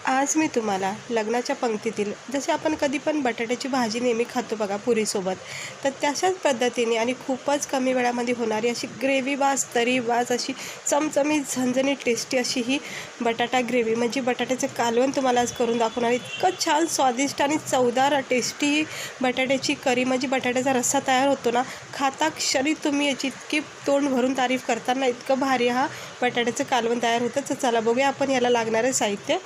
आज मी तुम्हाला लग्नाच्या पंक्तीतील जसे आपण कधी पण बटाट्याची भाजी नेहमी खातो बघा पुरीसोबत, तर तशाच पद्धतीने आणि खूपच कमी वेळामध्ये होणारी अशी ग्रेव्हीबाज तरीबाज अशी चमचमीत झणझणीत टेस्टी अशी ही बटाटा ग्रेव्ही म्हणजे बटाट्याचं कालवण तुम्हाला आज करून दाखवणार. इतकं छान स्वादिष्ट आणि चवदार टेस्टी ही बटाट्याची करी म्हणजे बटाट्याचा रस्सा तयार होतो ना, खाता क्षणी तुम्ही याची इतकी तोंड भरून तारीफ करताना इतकं भारी हा बटाट्याचं कालवण तयार होतं. तर चला बघूया आपण याला लागणारे साहित्य.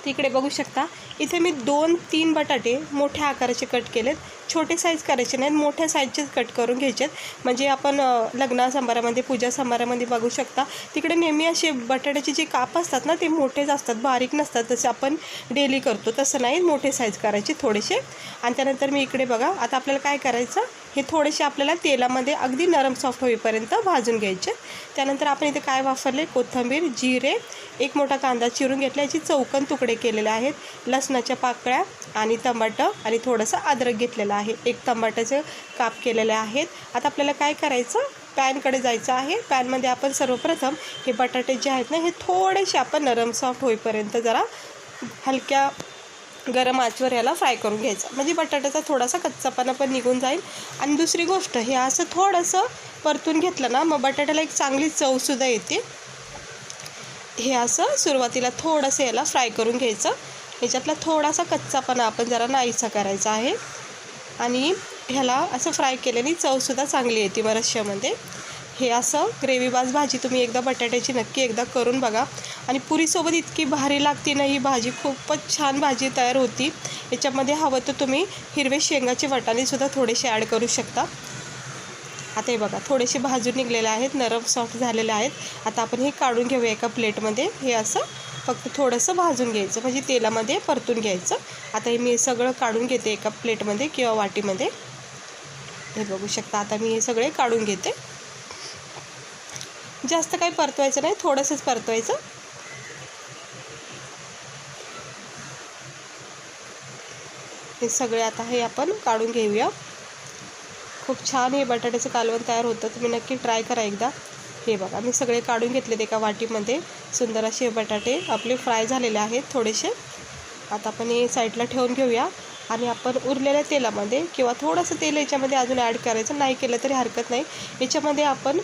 तिकडे बघू शकता इथे मी 2-3 बटाटे मोठ्या आकाराचे कट केलेत. छोटे साईज करायचे नाहीत, मोठ्या साईजचेच कट करून घ्यायचेत. म्हणजे आपण लग्न समारंभामध्ये पूजा समारंभामध्ये बघू शकता तिकडे नेहमी असे बटाट्याचे जे काप असतात ना ते मोठेच असतात, बारीक नसतात. जसे आपण डेली करतो तसं नाही, मोठे साईज करायचे थोडेसे. आणि त्यानंतर मी इकडे बघा आता आपल्याला काय करायचं, हे थोडेसे आपल्याला तेलामध्ये अगदी नरम सॉफ्ट होईपर्यंत भाजून घ्यायचे. त्यानंतर आपण इथे काय वापरले, कोथिंबीर, जिरे, एक मोठा कांदा चिरून घेतला, याची चौकोन तुकडे केलेले आहेत, लसणाच्या पाकळ्या आणि टमाटर आणि थोडंसं अद्रक घेतलेलं आहे, एक टमाट्याचे काप केलेले आहेत. आता आपल्याला काय करायचं, पॅनकडे जायचं आहे. पॅनमध्ये आपण सर्वप्रथम हे बटाटे जे आहेत ना हे थोडेसे आपण नरम सॉफ्ट होईपर्यंत जरा हलक्या गरम आचेवर याला फ्राय करून घ्यायचं, म्हणजे बटाट्याचा थोडासा कच्चापणा पण निघून जाईल. आणि दुसरी गोष्ट, हे असं थोडंसं परतून घेतलं ना मग बटाट्याला एक चांगली चवसुद्धा येते. हे असं सुरुवातीला थोडंसं याला फ्राय करून घ्यायचं. ह्याच्यातला थोडासा कच्चापणा आपण जरा नाहीसा करायचा आहे आणि ह्याला असं फ्राय केल्याने चवसुद्धा चांगली येते रश्श्यामध्ये. हे असं ग्रेव्हीबाज भाजी तुम्ही एकदा बटाट्याची नक्की एकदा करून बघा. आणि पुरीसोबत इतकी भारी लागते ना ही भाजी, खूपच छान भाजी तयार होती. याच्यामध्ये हवं तर तुम्ही हिरवे शेंगाचे वाटाणेसुद्धा थोडेसे ॲड करू शकता. आता हे बघा थोडेसे भाजून निघलेले आहेत, नरम सॉफ्ट झालेले आहेत. आता आपण हे काढून घेऊया एका प्लेटमध्ये. हे असं फक्त थोडंसं भाजून घ्यायचं म्हणजे तेलामध्ये परतून घ्यायचं. आता हे मी सगळं काढून घेते एका प्लेटमध्ये किंवा वाटीमध्ये. हे बघू शकता आता मी हे सगळे काढून घेते. जास्त काही परतवायचं नाही, थोडंसंच परतवायचं. हे सगळे आता हे आपण काढून घेऊया. खूप छान हे बटाट्याचं कालवण तयार होतं, तुम्ही नक्की ट्राय करा एकदा. हे बघा मी सगळे काढून घेतलेत एका वाटीमध्ये. सुंदर असे बटाटे आपले फ्राय झालेले आहेत थोडेसे. आता आपण हे साईडला ठेवून घेऊया आणि आपण उरलेल्या तेलामध्ये किंवा थोडंसं तेल याच्यामध्ये अजून ॲड करायचं, नाही केलं तरी हरकत नाही. याच्यामध्ये आपण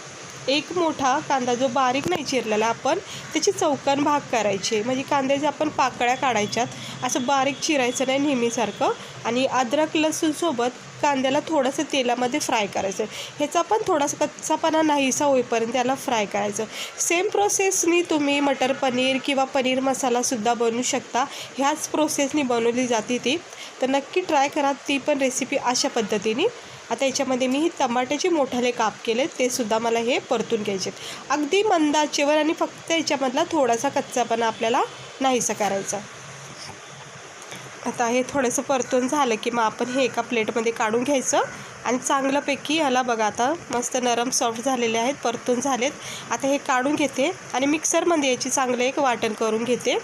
एक मोठा कांदा जो बारीक नाही चिरलेला आपण त्याची चौकोन भाग करायचे, म्हणजे कांद्याच्या आपण पाकळ्या काढायच्यात, असं बारीक चिरायचं नाही नेहमीसारखं. आणि अद्रक लसूणसोबत कांद्याला थोडंसं तेलामध्ये फ्राय करायचं. ह्याचा पण थोडासा कच्चापणा नाहीसा होईपर्यंत त्याला फ्राय करायचं. सेम प्रोसेसनी तुम्ही मटर पनीर किंवा पनीर मसालासुद्धा बनवू शकता. ह्याच प्रोसेसनी बनवली जाते ती, तर नक्की ट्राय करा ती पण रेसिपी अशा पद्धतीने. आता याच्यामध्ये मी टमाट्याचे मोठाले काप केले, ते सुद्धा मला हे परतून घ्यायचे अगदी मंद आचेवर आणि फक्त याच्यामधला थोडासा कच्चापणा आपल्याला नाहीसा करायचा. आता हे थोडंसं परतून झालं की मग आपण हे एका प्लेटमध्ये काढून घ्यायचं आणि चांगल्यापैकी ह्याला बघा आता मस्त नरम सॉफ्ट झालेले आहेत, परतून झालेत. आता हे काढून घेते आणि मिक्सरमध्ये याची चांगलं एक वाटण करून घेते.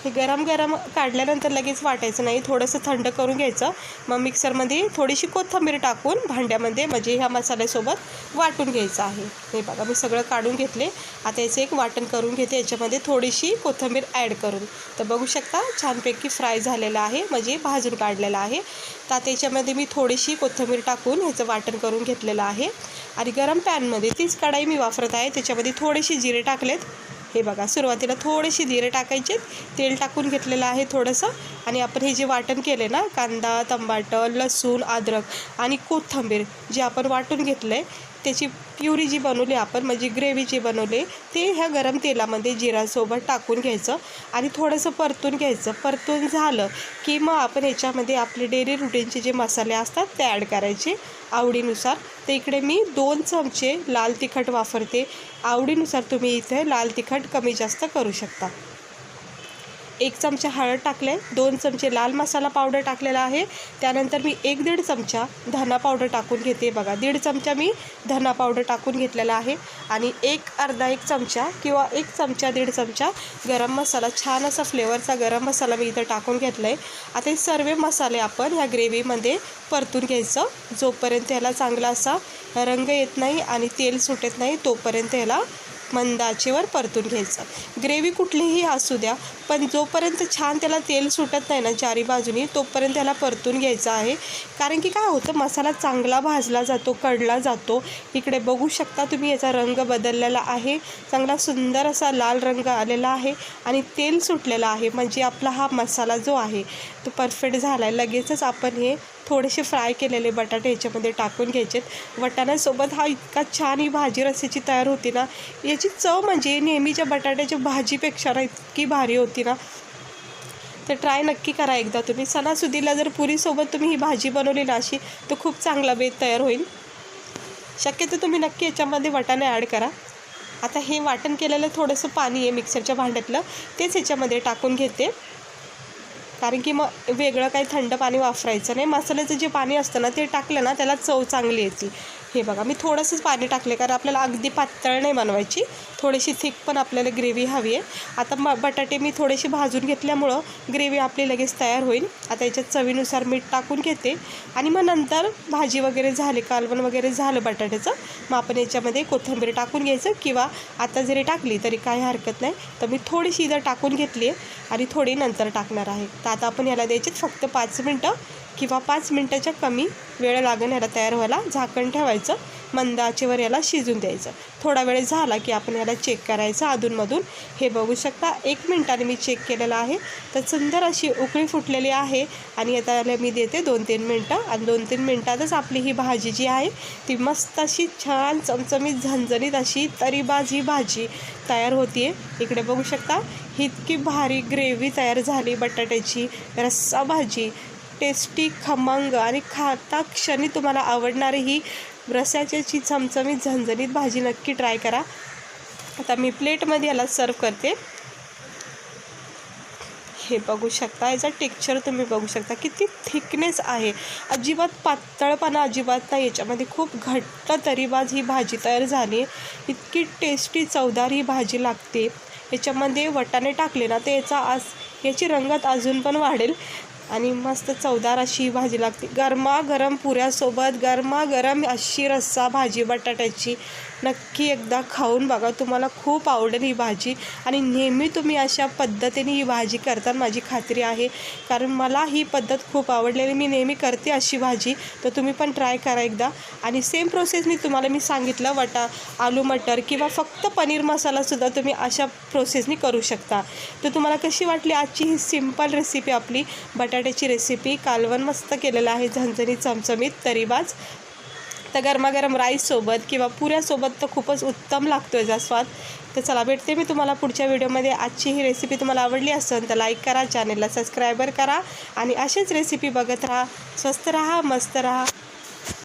हे गरम गरम काढल्यानंतर लगेच वाटायचं नाही, थोडंसं थंड करून घ्यायचं. मग मिक्सरमध्ये थोडीशी कोथिंबीर टाकून भांड्यामध्ये म्हणजे ह्या मसाल्यासोबत वाटून घ्यायचं आहे. हे बघा मी सगळं काढून घेतले. आता याचं एक वाटण करून घेते याच्यामध्ये थोडीशी कोथिंबीर ॲड करून. तर बघू शकता छानपैकी फ्राय झालेलं आहे, म्हणजे भाजून काढलेलं आहे. तर आता याच्यामध्ये मी थोडीशी कोथिंबीर टाकून ह्याचं वाटण करून घेतलेलं आहे. आणि गरम पॅनमध्ये तीच कढाई मी वापरत आहे, त्याच्यामध्ये थोडेसे जिरे टाकलेत. हे बघा सुरुवातीला थोडेसे जिरे टाकायचे, तेल टाकून घेतलेलं आहे थोडंसं. आणि आपण हे जे वाटण केले ना कांदा, टमाटर, लसूण, अद्रक आणि कोथिंबीर जे आपण वाटून घेतलं आहे त्याची प्युरी जी बनवली आपण म्हणजे ग्रेव्ही जी बनवली ते ह्या गरम तेलामध्ये जिऱ्यासोबत टाकून घ्यायचं आणि थोडंसं परतून घ्यायचं. परतून झालं की मग आपण ह्याच्यामध्ये आपले डेली रुटीनचे जे मसाले असतात ते ॲड करायचे आवडीनुसार. तर इकडे मी 2 चमचे लाल तिखट वापरते, आवडीनुसार तुम्ही इथे लाल तिखट कमी जास्त करू शकता. 1 चमचा हळद टाकले, 2 चमचे लाल मसाला पावडर टाकलेला आहे. त्यानंतर मी 1-1.5 चमचा धना पावडर टाकून घेते. बघा 1.5 चमचा मी धना पावडर टाकून घेतलेला आहे. आणि अर्धा 1 चमचा किंवा 1 चमचा 1.5 चमचा गरम मसाला, छान असा फ्लेवरचा गरम मसाला मी इथं टाकून घेतला आहे. आता हे सर्व मसाले आपण ह्या ग्रेव्हीमध्ये परतून घ्यायचं, जोपर्यंत ह्याला चांगला असा रंग येत नाही आणि तेल सुटत नाही तोपर्यंत ह्याला मंद आचेवर परतून घ्यायचं. ग्रेव्ही कुठलीही असू द्या, पण जोपर्यंत छान त्याला तेल सुटत नाही ना चारी बाजूनी, तोपर्यंत त्याला परतून घ्यायचं आहे. कारण की काय होतं, मसाला चांगला भाजला जातो, कढला जातो. इकडे बघू शकता तुम्ही, याचा रंग बदललेला आहे, चांगला सुंदर असा लाल रंग आलेला आहे आणि तेल सुटलेला आहे. म्हणजे आपला हा मसाला जो आहे तो परफेक्ट झाला आहे. लगेचच आपण हे थोडेसे फ्राय केलेले बटाटे ह्याच्यामध्ये टाकून घ्यायचेत. वाटाण्यासोबत हा इतका छान ही भाजी रस्स्याची तयार होती ना, याची चव म्हणजे नेहमीच्या बटाट्याच्या भाजीपेक्षा ना इतकी भारी होती ना. तर ट्राय नक्की करा एकदा तुम्ही. सणासुदीला जर पुरीसोबत तुम्ही ही भाजी बनवली ना अशी, तर खूप चांगला बेत तयार होईल. शक्यतो तुम्ही नक्की याच्यामध्ये वाटाणे ॲड करा. आता हे वाटण केलेलं थोडंसं पाणी आहे मिक्सरच्या भांड्यातलं, तेच ह्याच्यामध्ये टाकून घेते. कारण की मग वेगळं काही थंड पाणी वापरायचं नाही. मसाल्याचं जे पाणी असतं ना ते टाकलं ना त्याला चव चांगली येते. हे बघा, मी थोडंसंच पाणी टाकले, कारण आपल्याला अगदी पातळ नाही बनवायची, थोडीशी थिक पण आपल्याला ग्रेव्ही हवी आहे. आता बटाटे मी थोडेसे भाजून घेतल्यामुळं ग्रेव्ही आपली लगेच तयार होईल. आता याच्यात चवीनुसार मीठ टाकून घेते आणि मग नंतर भाजी वगैरे झाली, कालवण वगैरे झालं बटाट्याचं, मग आपण याच्यामध्ये कोथिंबीर टाकून घ्यायचं, किंवा आता जरी टाकली तरी काही हरकत नाही. तर मी थोडीशी इथं टाकून घेतली आहे आणि थोडी नंतर टाकणार आहे. तर आता आपण याला द्यायचे फक्त 5 मिनटं किंवा 5 मिनटाच्या कमी वेळ लागेल याला तयार व्हायला. झाकण ठेवायचं, मंद आचेवर याला शिजून द्यायचं. थोडा वेळ झाला की आपण याला चेक करायचं अधूनमधून. हे बघू शकता 1 मिनटाने मी चेक केलेलं आहे, तर सुंदर अशी उकळी फुटलेली आहे. आणि आता याला मी देते 2-3 मिनटं, आणि 2-3 मिनटातच आपली ही भाजी जी आहे ती मस्त अशी छान चमचमीत झणझणीत अशी तरीबाज ही भाजी तयार होती आहे. इकडे बघू शकता, ही इतकी भारी ग्रेव्ही तयार झाली बटाट्याची रस्सा भाजी, टेस्टी, खमंग आणि खाता क्षणी तुम्हाला आवडणारी ही रस्स्याची चमचमीत झणझणीत भाजी नक्की ट्राय करा. आता मी प्लेटमध्ये याला सर्व करते. हे बघू शकता, याचा टेक्स्चर तुम्ही बघू शकता किती थिकनेस आहे. अजिबात पातळपणा अजिबात नाही याच्यामध्ये, खूप घट्ट तरीबाज ही भाजी तयार झाली. इतकी टेस्टी चवदार ही भाजी लागते. याच्यामध्ये वाटाणे टाकले ना ते याची रंगत अजून पण वाढेल आणि मस्त चवदार अशी ही भाजी लागते. गरमागरम पुऱ्यासोबत गरमागरम अशी रस्सा भाजी बटाट्याची नक्की एकदा खाऊन बघा, तुम्हाला खूप आवडेल ही भाजी. आणि नेहमी तुम्ही अशा पद्धतीने ही भाजी करता माझी खात्री आहे, कारण मला ही पद्धत खूप आवडलेली, मी नेहमी करते अशी भाजी. तर तुम्ही पण ट्राय करा एकदा. आणि सेम प्रोसेसनी तुम्हाला मी सांगितलं आलू मटर किंवा फक्त पनीर मसालासुद्धा तुम्ही अशा प्रोसेसनी करू शकता. तर तुम्हाला कशी वाटली आजची ही सिंपल रेसिपी, आपली बटाट्याची रेसिपी? कालवण मस्त केलेलं आहे, झणझणीत चमचमीत तरीबाज. तर गरमागरम राईससोबत किंवा पुऱ्यासोबत तर खूपच उत्तम लागतो याचा स्वाद. तर चला, भेटते मी तुम्हाला पुढच्या व्हिडिओमध्ये. आजची ही रेसिपी तुम्हाला आवडली असेल तर लाईक करा, चॅनलला सबस्क्राईबर करा आणि अशीच रेसिपी बघत राहा. स्वस्त राहा, मस्त राहा.